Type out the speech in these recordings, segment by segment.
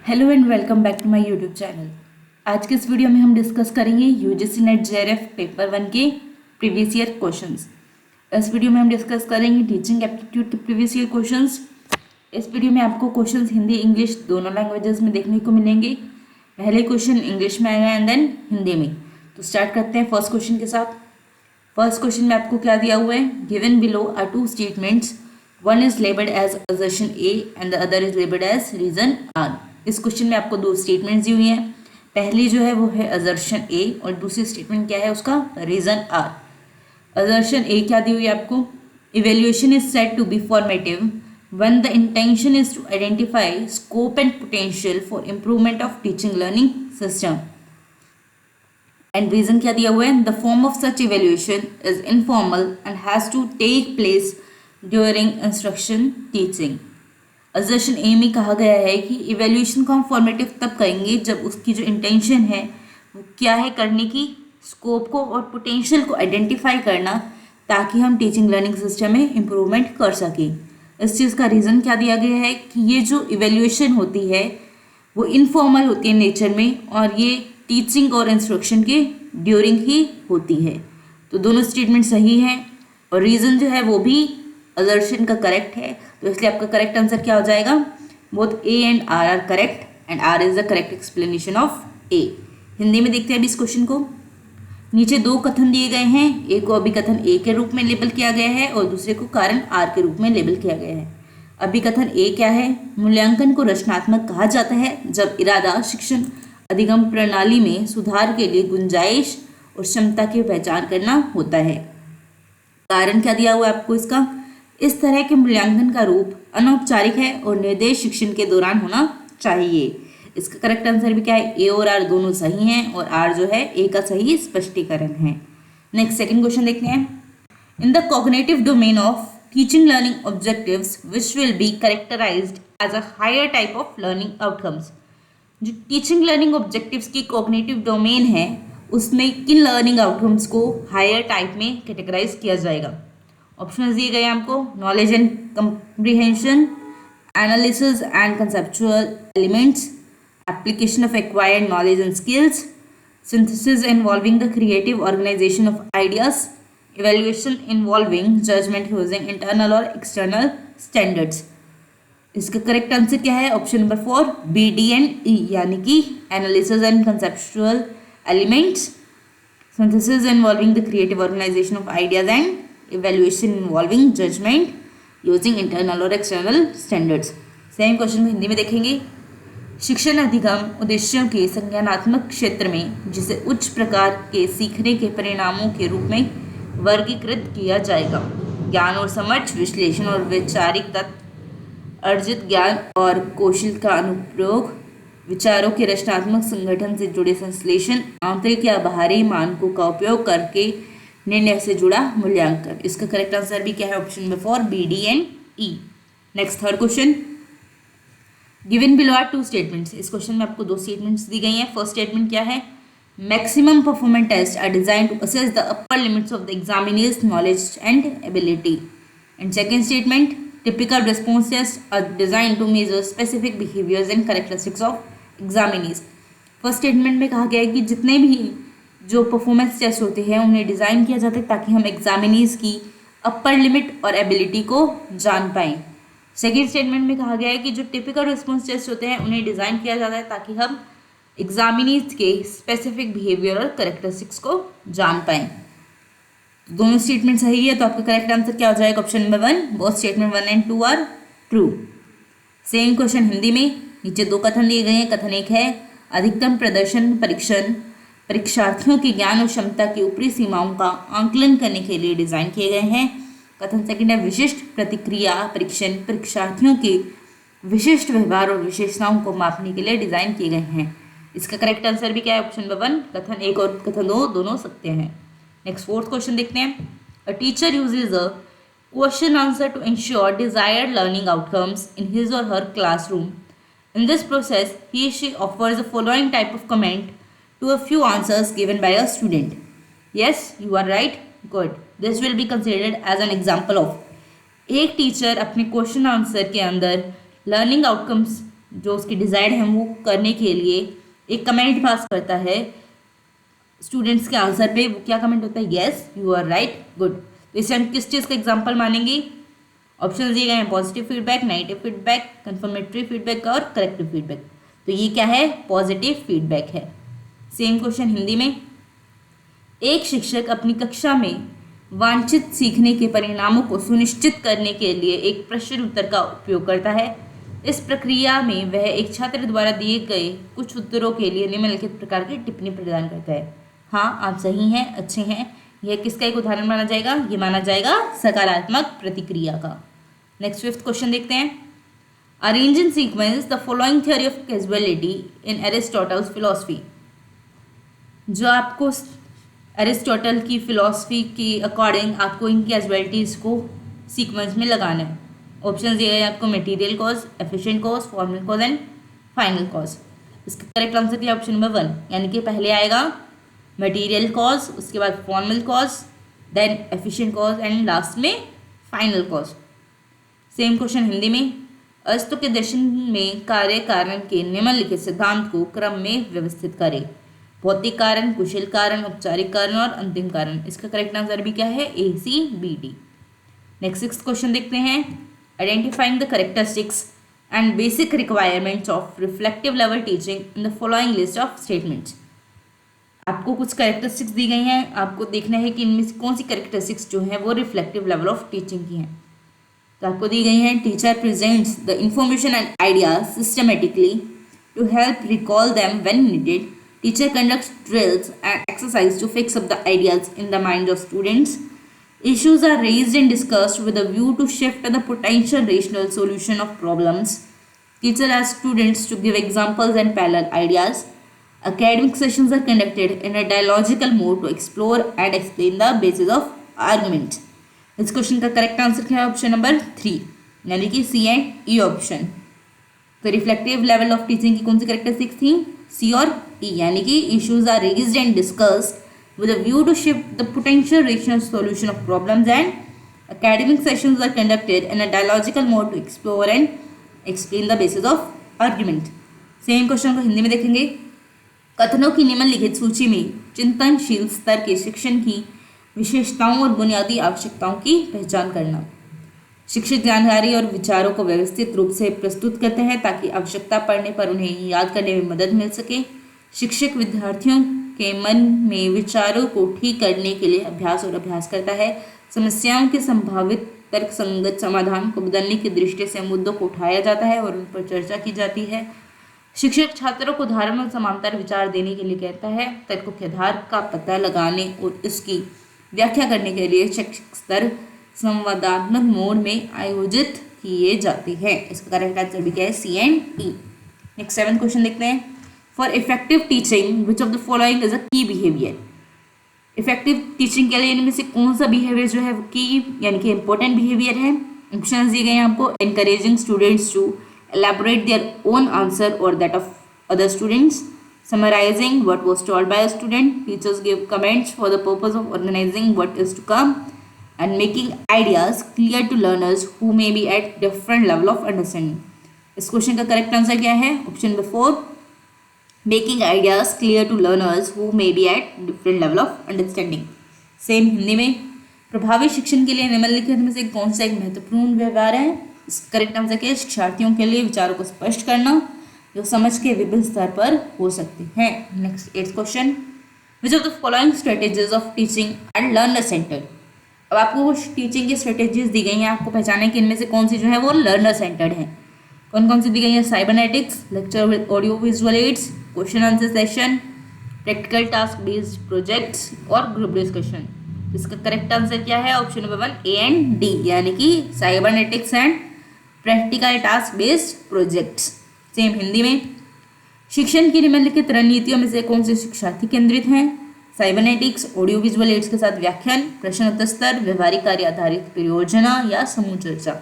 Hello and welcome back to my YouTube channel. आज के इस वीडियो में हम डिस्कस करेंगे यूजीसी नेट जेआरएफ पेपर 1 के प्रीवियस ईयर क्वेश्चंस। इस वीडियो में हम डिस्कस करेंगे टीचिंग एप्टीट्यूड के प्रीवियस ईयर क्वेश्चंस। इस वीडियो में आपको क्वेश्चंस हिंदी इंग्लिश दोनों लैंग्वेजेस में देखने को मिलेंगे। पहले क्वेश्चन इंग्लिश में आएगा एंड देन हिंदी में। तो स्टार्ट करते हैं फर्स्ट क्वेश्चन के साथ। फर्स्ट क्वेश्चन में आपको क्या दिया हुआ है? Given below are two statements, one is labelled as assertion A and the other is labelled as reason R. इस क्वेश्चन में आपको दो स्टेटमेंट्स दी हुई हैं। पहली जो है वो है असर्शन ए और दूसरी स्टेटमेंट क्या है उसका? Reason are. असर्शन ए क्या दी हुई है आपको? Evaluation is said to be formative when the intention is to identify scope and potential for improvement of teaching learning system. And reason क्या दिया हुआ है? The form of such evaluation is informal and has to take place during instruction teaching. assertion A में कहा गया है कि evaluation को हम फॉर्मेटिव तब करेंगे जब उसकी जो इंटेंशन है वो क्या है करने की, स्कोप को और पोटेंशियल को आइडेंटिफाई करना, ताकि हम टीचिंग लर्निंग सिस्टम में इम्प्रूवमेंट कर सकें। इस चीज़ का रीज़न क्या दिया गया है कि ये जो इवेल्यूएशन होती है वो इनफॉर्मल होती है नेचर में और ये टीचिंग और इंस्ट्रक्शन के ड्यूरिंग ही होती है। तो दोनों स्टेटमेंट सही हैं और रीज़न जो है वो भी असर्शन का करेक्ट है। तो इसलिए आपका करेक्ट आंसर क्या हो जाएगा? Both A and R correct and R is the correct explanation of A. Hindi में देखते हैं अभी इस क्वेश्चन को। नीचे दो कथन दिए गए हैं, एक को अभिकथन ए के रूप में लेबल किया गया है और दूसरे को कारण आर के रूप में लेबल किया गया है। अभिकथन ए क्या है? मूल्यांकन को रचनात्मक कहा जाता है जब इरादा शिक्षण अधिगम प्रणाली में सुधार के लिए गुंजाइश और क्षमता की पहचान करना होता है। कारण क्या दिया हुआ है आपको इसका? इस तरह के मूल्यांकन का रूप अनौपचारिक है और निर्देश शिक्षण के दौरान होना चाहिए। इसका करेक्ट आंसर भी क्या है? ए और आर दोनों सही हैं और आर जो है ए का सही स्पष्टीकरण है। नेक्स्ट सेकंड क्वेश्चन देखते हैं। In the cognitive domain of teaching learning objectives which will be characterised as a higher type of learning outcomes. जो टीचिंग लर्निंग ऑब्जेक्टिव्स की कॉग्निटिव डोमेन है उसमें किन लर्निंग आउटकम्स को हायर टाइप में categorise किया जाएगा? ऑप्शन दिए गए हमको। Knowledge and comprehension, analysis and conceptual elements, application of acquired knowledge and skills, synthesis involving the creative organization of ideas, evaluation involving judgment using internal और external standards। इसका correct answer क्या है? Option number 4 B D and E, यानी कि analysis and conceptual elements, synthesis involving the creative organisation of ideas and evaluation involving judgement using internal और external standards. Same question में हिंदी में देखेंगे। शिक्षण अधिगम उद्देश्यों के संज्ञानात्मक क्षेत्र में जिसे उच्च प्रकार के सीखने के परिणामों के रूप में वर्गीकृत किया जाएगा। ज्ञान और समझ, विश्लेषण और वैचारिक तत्व, अर्जित ज्ञान और कौशल का अनुप्रयोग, विचारों के रचनात्मक संगठन से जुड़े संश्लेषण, आंतरिक या बाहरी मानकों का उपयोग करके निर्णय से जुड़ा मूल्यांकन। इसका करेक्ट आंसर भी क्या है? Option number 4 B D and E. Next third question. Given below are two statements. इस क्वेश्चन में आपको दो स्टेटमेंट्स दी गई हैं। फर्स्ट स्टेटमेंट क्या है? Maximum performance test are design to assess the upper limits of the examinees knowledge and ability. And second statement, typical response test are design to measure specific behaviours and characteristics of examinees. First statement में कहा गया है कि जितने भी जो performance test होते हैं उन्हें डिज़ाइन किया जाता है ताकि हम एग्जामिनीज की अपर लिमिट और एबिलिटी को जान पाएँ। सेकेंड स्टेटमेंट में कहा गया है कि जो टिपिकल रिस्पॉन्स टेस्ट होते हैं उन्हें डिज़ाइन किया जाता है ताकि हम एग्जामिनीज के स्पेसिफिक बिहेवियर और करेक्टरिस्टिक्स को जान पाएँ। दोनों स्टेटमेंट सही है तो आपका करेक्ट आंसर क्या हो जाएगा? Option number 1। Both statement 1 and 2 are true. Same question Hindi में। नीचे दो कथन दिए गए हैं। कथन एक है अधिकतम प्रदर्शन परीक्षण परीक्षार्थियों के ज्ञान और क्षमता की ऊपरी सीमाओं का आंकलन करने के लिए डिज़ाइन किए गए हैं। कथन सेकंड है विशिष्ट प्रतिक्रिया परीक्षण परीक्षार्थियों के विशिष्ट व्यवहार और विशेषताओं को मापने के लिए डिज़ाइन किए गए हैं। इसका करेक्ट आंसर भी क्या है? Option number 1। कथन 1 और कथन 2 दोनों सत्य हैं। नेक्स्ट फोर्थ क्वेश्चन देखते हैं। A teacher uses a question answer to ensure desired learning outcomes in his or her classroom. In this process he she offers the following type of comment to a few answers given by a student. Yes, you are right, good, this will be considered as an example of. एक teacher अपने question answer के अंदर learning outcomes जो उसकी desired है वो करने के लिए एक कमेंट पास करता है स्टूडेंट्स के आंसर पे, वो क्या कमेंट होता है? Yes you are right, good. तो इसे हम किस चीज़ का एग्जाम्पल मानेंगे? ऑप्शन दिए गए हैं positive feedback, negative feedback, confirmatory feedback और करेक्टिव फीडबैक। तो ये क्या है? पॉजिटिव फीडबैक है। सेम क्वेश्चन हिंदी में। एक शिक्षक अपनी कक्षा में वांछित सीखने के परिणामों को सुनिश्चित करने के लिए एक प्रश्न उत्तर का उपयोग करता है। इस प्रक्रिया में वह एक छात्र द्वारा दिए गए कुछ उत्तरों के लिए निम्नलिखित प्रकार की टिप्पणी प्रदान करता है। हाँ, आप सही हैं, अच्छे हैं। यह किसका एक उदाहरण माना जाएगा? ये माना जाएगा सकारात्मक प्रतिक्रिया का। नेक्स्ट 5th क्वेश्चन देखते हैं। Arrange in sequence the following theory of casualty in Aristotle's philosophy. जो आपको एरिस्टोटल की फिलॉसफी के अकॉर्डिंग आपको इन कैजुअलिटीज़ को सीक्वेंस में लगाना है। ऑप्शन दिए हैं आपको material cause, efficient cause, formal cause and final cause. इसका करेक्ट आंसर क्या? ऑप्शन नंबर 1, यानी कि पहले आएगा मटेरियल कॉज, उसके बाद formal cause, then efficient cause and last में final cause. Same question Hindi में। अस्तु के दर्शन में कार्य कारण के निम्नलिखित सिद्धांत को क्रम में व्यवस्थित करें। भौतिक कारण, कुशल कारण, औपचारिक कारण और अंतिम कारण। इसका करेक्ट आंसर भी क्या है? A, C, B, D. Next 6th question देखते हैं। Identifying the characteristics and basic requirements of reflective level teaching in the following list of statements. आपको कुछ कैरेक्टरिस्टिक्स दी गई हैं, आपको देखना है कि इनमें से कौन सी कैरेक्टरिस्टिक्स जो हैं वो रिफ्लेक्टिव लेवल ऑफ टीचिंग की हैं। तो आपको दी गई हैं, teacher presents the information and ideas systematically to help recall them when needed. Teacher conducts drills and exercise to fix up the ideas in the mind of students. Issues are raised and discussed with a view to shift the potential rational solution of problems. Teacher asks students to give examples and parallel ideas. Academic sessions are conducted in a dialogical mode to explore and explain the basis of argument. इस क्वेश्चन का correct answer क्या है? Option number 3, यानी कि सी and E option. तो reflective level of teaching की कौन सी करेक्टरिस्टिक्स थी? सी और ई, यानी कि issues are raised and discussed with a view to shift the potential rational solution of problems, and academic sessions are conducted in a dialogical mode to explore and explain the basis of argument. Same question को हिंदी में देखेंगे। कथनों की निम्नलिखित सूची में चिंतनशील स्तर के शिक्षण की विशेषताओं और बुनियादी आवश्यकताओं की पहचान करना। शिक्षक जानकारी और विचारों को व्यवस्थित रूप से प्रस्तुत करते हैं ताकि आवश्यकता पड़ने पर उन्हें याद करने में मदद मिल सके। शिक्षक विद्यार्थियों के मन में विचारों को ठीक करने के लिए अभ्यास करता है। समस्याओं के संभावित तर्कसंगत समाधान को बदलने की दृष्टि से मुद्दों को उठाया जाता है और उन पर चर्चा की जाती है। शिक्षक छात्रों को उदाहरण और समांतर विचार देने के लिए कहता है। तर्कों के आधार का पता लगाने और इसकी व्याख्या करने के लिए शैक्षिक स्तर संवादात्मक मोड में आयोजित किए जाते हैं। इसका करेक्ट आंसर भी क्या है? C and E. Next 7th question देखते हैं। For effective teaching which of the following is a key behaviour. Effective teaching के लिए इनमें से कौन सा बिहेवियर जो है वो की यानी कि इंपॉर्टेंट बिहेवियर है? ऑप्शन दिए गए हैं आपको। Encouraging students to elaborate their own answer or that of other students, summarizing what was told by a student, teachers give comments for the purpose of organizing what is to come, and making ideas clear to learners who may be at different level of understanding. इस क्वेश्चन का correct answer क्या है? Option number 4, making ideas clear to learners who may be at different level of understanding. Same Hindi में। प्रभावी शिक्षण के लिए निम्नलिखित में से कौन सा एक महत्वपूर्ण व्यवहार है? इसका करेक्ट आंसर क्या है? शिक्षार्थियों के लिए विचारों को स्पष्ट करना जो समझ के विभिन्न स्तर पर हो सकते हैं। Next 8th question. Which of the following strategies of teaching and learner centred. अब आपको कुछ टीचिंग की स्ट्रेटेजीज दी गई हैं, आपको पहचाने कि इनमें से कौन सी जो है वो लर्नर सेंटर्ड है। कौन कौन सी दी गई है? Cybernetics, lecture with audio visual aids, question answer session, practical task based projects और ग्रुप डिस्कशन। इसका करेक्ट आंसर क्या है? Option number 1 A and D, यानी कि cybernetics and practical task based projects. Same Hindi में। शिक्षण की निम्नलिखित रणनीतियों में से कौन से शिक्षार्थी केंद्रित हैं? साइबरनेटिक्स, ऑडियो विजुअल एड्स के साथ व्याख्यान, प्रश्नोत्तर स्तर, व्यवहारिक कार्य आधारित परियोजना या समूह चर्चा।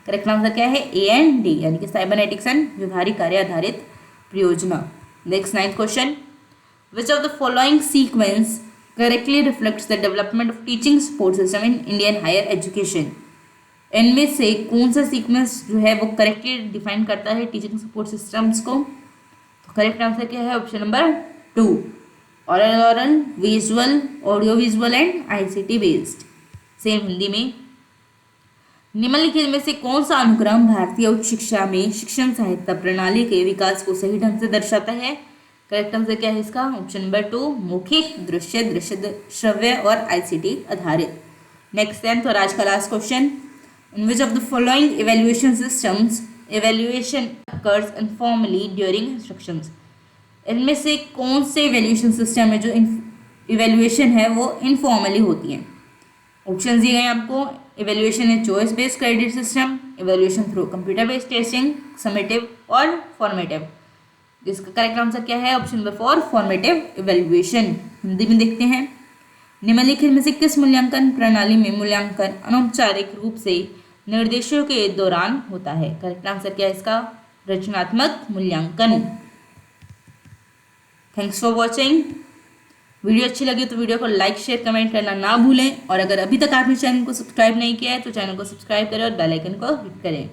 करेक्ट आंसर क्या है? ए एंड डी, यानी कि साइबरनेटिक्स एंड व्यवहारिक कार्य आधारित परियोजना। नेक्स्ट 9th क्वेश्चन। Which of the following sequence correctly reflects the development of teaching support system in Indian higher education. इनमें से कौन सा सीक्वेंस जो है वो करेक्टली डिफाइन करता है टीचिंग सपोर्ट सिस्टम्स को? तो करेक्ट आंसर क्या है? Option number 2, aural, visual, audio visual and ICT based. Same Hindi में, निम्नलिखित में से कौन सा अनुक्रम भारतीय उच्च शिक्षा में शिक्षण सहायता प्रणाली के विकास को सही ढंग से दर्शाता है? करेक्ट आंसर क्या है इसका? ऑप्शन नंबर 2, मौखिक, दृश्य, श्रव्य और आईसीटी आधारित। नेक्स्ट 10th और आज का last question, in which of the following evaluation systems evaluation occurs informally during instructions? इनमें से कौन से इवेल्युएशन सिस्टम है जो इवेल्युएशन है वो इनफॉर्मली होती है? ऑप्शन दिए गए आपको, इवेल्युएशन है choice based credit system, evaluation through computer based testing, summative और फॉर्मेटिव। जिसका करेक्ट आंसर क्या है? Option number 4, formative evaluation. Hindi में देखते हैं, निम्नलिखित में से किस मूल्यांकन प्रणाली में मूल्यांकन अनौपचारिक रूप से निर्देशों के दौरान होता है? करेक्ट आंसर क्या है इसका? रचनात्मक मूल्यांकन। Thanks for watching. वीडियो अच्छी लगी तो वीडियो को लाइक, शेयर, कमेंट करना ना भूलें और अगर अभी तक आपने चैनल को सब्सक्राइब नहीं किया है तो चैनल को सब्सक्राइब करें और बेल आइकन को हिट करें।